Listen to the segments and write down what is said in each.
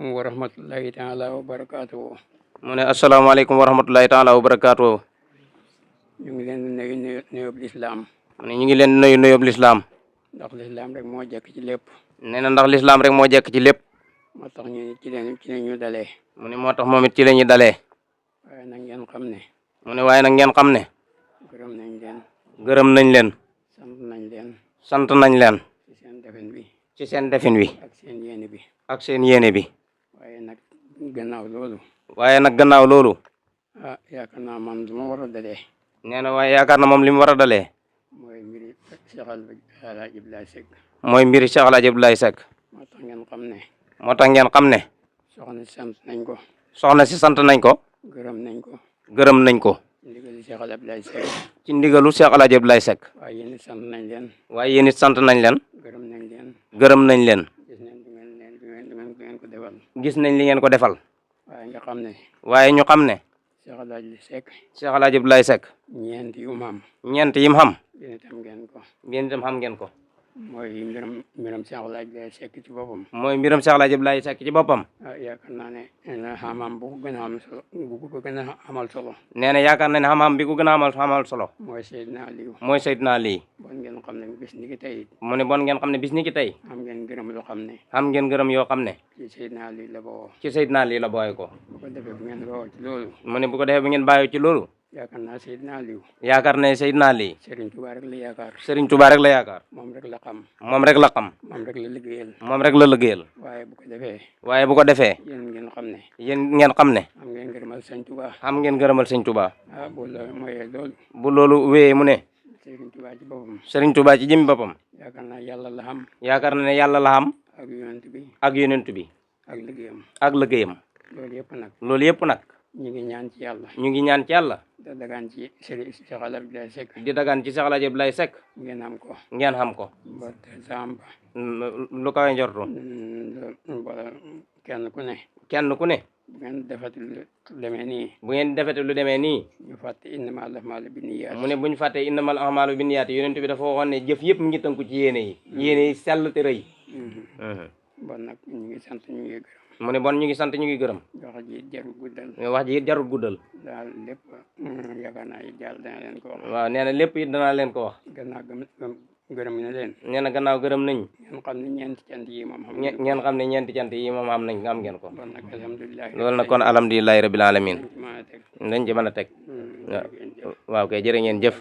asalaamaaleykum wa rahmatullahi taala wa barakaatu. mu ne asalaamaaleykum wa rahmatullahi taala wa barakaatu. ñu ngi leen di nuyu nuyoob lislaam. mu ne ñu ngi leen di nuyu nuyoob lislaam. ndax lislaam rek moo jekk ci lépp. nee na ndax lislaam rek moo jekk ci lépp. moo tax ñu ci la ñu dalee. mu ne moo tax moom it ci la ñu dalee. waaye nag ngeen xam ne. mu ne waaye nag ngeen xam ne. gërëm nañ leen. gërëm nañ leen. sant nañ leen. sant nañ leen. ci seen defin bi. ci seen defin wi. ak seen yéene bi. ak seen yéene bi. waaye nag gannaaw loolu. waaye nag gannaaw loolu. yaakaar naa man du ma war a dalee. nee na waaye yaakaar na moom li mu war a dalee. mooy mbiri Cheikh Alhaji Abdoulaye Seck. mooy mbiri Cheikh Alhaji Abdoulaye Seck. moo tax ngeen xam ne. moo tax ngeen xam ne. soxna si sant nañ ko. soxna si sant nañ ko. gërëm nañ ko. gërëm nañ ko. ndigali Cheikh Alhaji Abdoulaye Seck. ci ndigalu Cheikh Alhaji Abdoulaye Seck. waaye yéen it sant nañ leen. waaye yéen it sant nañ leen. gërëm nañ leen. gërëm nañ leen. gis nañ ko defal. gis nañ li ngeen ko defal. waaye nga xam ne. waaye ñu xam ne. Cheikh Alhaji Seck. Cheikh Alhaji Abdoulaye Seck. ñeent yu mu am. ñeent yim xam. yéen itam ngeen ko. yéen itam xam ngeen ko. mooy mbiram Cheikh Alhaji Abdoulaye Seck ci boppam. mooy mbiram Cheikh Alhaji Abdoulaye Seck ci boppam. yaakaar naa ne xam-xam bu ko gën a am solo bu ko gën a amal solo. nee na yaakaar na ne xam-xam bi ko gën a amal solo. mooy Seydina Aliou. mooy Seydina Ali. bon ngeen xam ne bis ni ki tey. mu ne bon ngeen xam ne bis ni ki tey. am ngeen gërëm loo xam ne. xam ngeen gërëm yoo xam ne. ci Seydina Aliou la bawoo. ci Seydina Ali la booy ko. bu ko defee bu ngeen bawoo ci loolu. mu ne bu ko defee bu ngeen bàyyoo ci loolu. yaakaar naa Seydina Aliou. yaakaar ne Seydina Ali. Serigne Touba rek la yaakaar. Serigne Touba rek la yaakaar. moom rek la xam. moom rek la xam. moom rek la liggéeyal. moom rek la liggéeyal. waaye bu ko defee. waaye bu ko defee. yéen ngeen xam ne. yéen ngeen xam ne. am ngeen gërëmal Sëñ Touba. xam ngeen gërëmal Sëñ Touba. bu loolu mooy loolu. bu loolu wéyee mu ne. Serigne Touba ci boppam. Serigne Touba ci jëmmi boppam. yaakaar naa yàlla la xam. yaakaar na ne yàlla la xam. ak yonent bi. ak yonent bi. ak liggéeyam. ak liggéeyam. loolu yëpp nag. loolu yëpp nag. ñu ngi ñaan ci yàlla. ñu ngi ñaan ci yàlla. da dagaan ci Serigne Cheikh Alhaji Abdoulaye Seck. di dagaan ci Cheikh Alhaji Abdoulaye Seck. ngeen am ko. ngeen xam ko. ba te samba. lu kawe njortu. wala kenn ku ne. kenn ku ne. bu ngeen defati lu demee nii. bu ngeen defete lu demee nii. ñu fàtte innamal a'maalu binniyaat. mu ne buñ fàttee innamal a'maalu binniyaat yonent bi dafa waxoon ne jëf yëpp mi ngi tënku ci yéene yi. yéene yi sell te rëy. bon nag ñu ngi sant ñu ngi gërëm. mu ne bon ñu ngi sant ñu ngi gërëm. wax ji jarul guddal. wax ji it jarul guddal. daal lépp yaakaar naa it yàlla dana leen ko wax. waaw nee na lépp it danaa leen ko wax. gannaaw gërëm na leen. nee na gannaaw gërëm nañ. ngeen xam ne ñeenti cant yi moom xam ngeen xam ne ñeenti cant yi moom am nañ am ngeen ko. bon nag alhamdulilah. loolu nag kon alhamdulilahi rabbil alamin dañ ci mën a teg. waaw kay jërë ngeen jëf.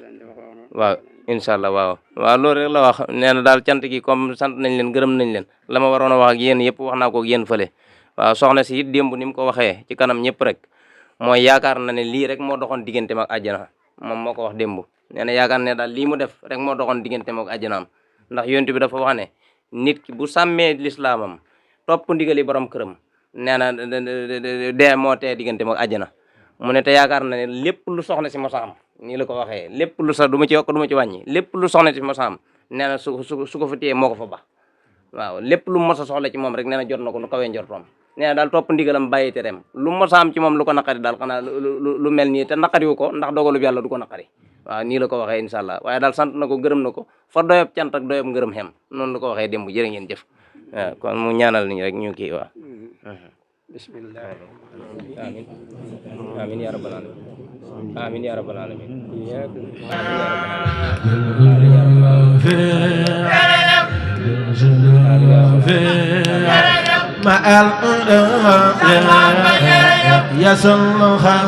waaw incha allah waaw. waaw loolu rek la wax nee na daal cant gi comme sant nañ leen gërëm nañ leen la ma waroon a wax ak yéen yëpp wax naa ko ak yéen fële. waaw soxna si it démb ni mu ko waxee ci kanam ñëpp rek mooy yaakaar na ne lii rek moo doxoon digganteem ak àjjana moom moo ko wax démb nee na yaakaar ne daal lii mu def rek moo doxoon digganteem ak àjjanaam ndax yonent bi dafa wax ne nit ki bu sàmmee lislaamam topp ndigali borom këram nee na dee moo tee digganteem ak àjjana mu ne te yaakaar na ne lépp lu soxna si mos a am nii la ko waxee lépp lu sax du ma ci yokk du ma ci wàññi lépp lu soxna si mos a am nee na su ko fa téyee moo ko fa ba waaw lépp lu mos a soxla ci moom rek nee na jot na ko lu kawee njortoom nee na daal topp ndigalam bàyyi tereem lu mos a am ci moom lu ko naqari daal xanaa lu mel nii te naqariwu ko ndax dogalub yàlla du ko naqari waaw nii la ko waxee incha allah waaye daal sant na ko gërëm na ko fa doyob cant ak doyob ngërëm xem noonu la ko waxee démb jërë ngeen jëf waaw kon mu ñaanal niñ rek ñu kii waaw bismillah. amin amin ya rabbal alamin amin ya rabbal alamin مع الأولى يصلها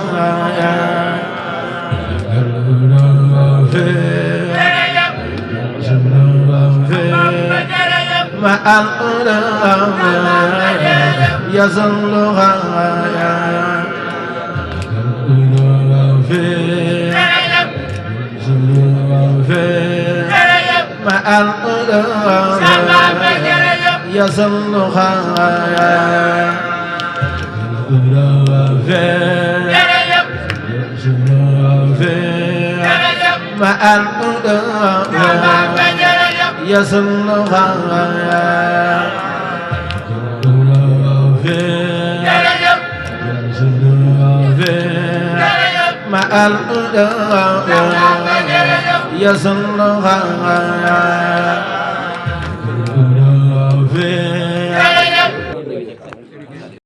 مع الأولى يصلها مع الأولى يصلها مع الأولى يصلها مع الأولى يصلها